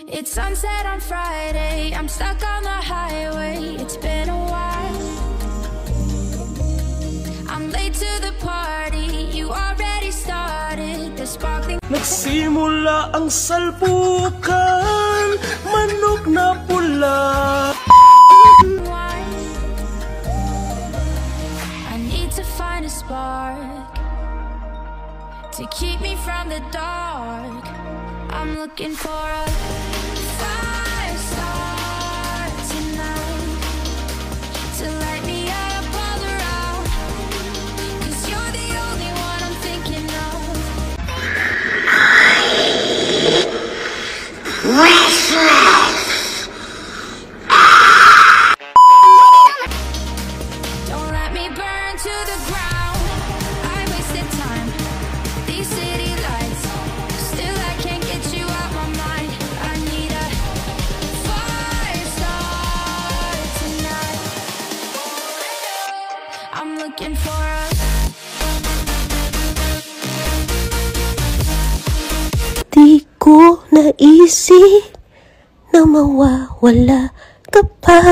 It's sunset on Friday, I'm stuck on the highway. It's been a while. I'm late to the party, you already started. The sparkling nagsimula ang salpukan, manok na pula. I need to find a spark to keep me from the dark. I'm looking for a fire star tonight to light me up all around, 'cause you're the only one I'm thinking of. Don't let me burn to the ground. I wasted time. These city lights, still I can't get you out my mind. I need a fire star tonight. I'm looking for a Di ko naisip na mawawala ka pa.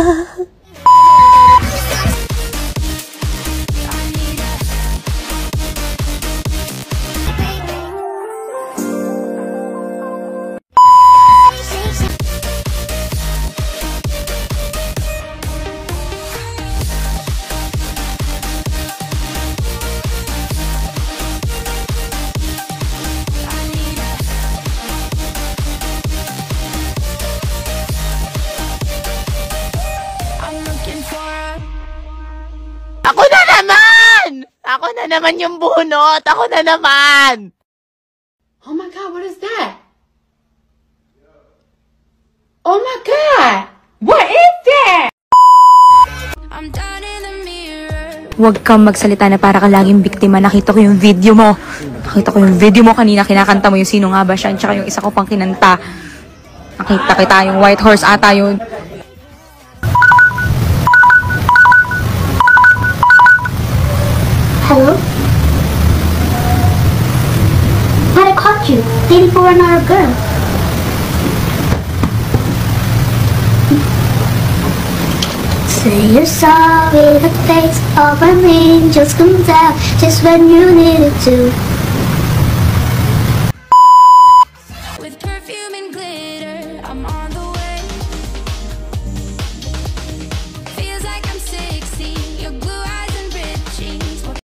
Ako na naman yung bunot! Ako na naman! Oh my God, what is that? Oh my God! What is that? I'm down in the mirror. Huwag kang magsalita na para ka laging biktima. Nakita ko yung video mo. Nakita ko yung video mo kanina. Kinakanta mo yung sino nga ba siya. Tsaka yung isa ko pang kinanta. Nakita kita yung white horse ata yun. Hello? Had I caught you, dating for another girl? Say you're sorry, the face of an angel comes out just when you need it to.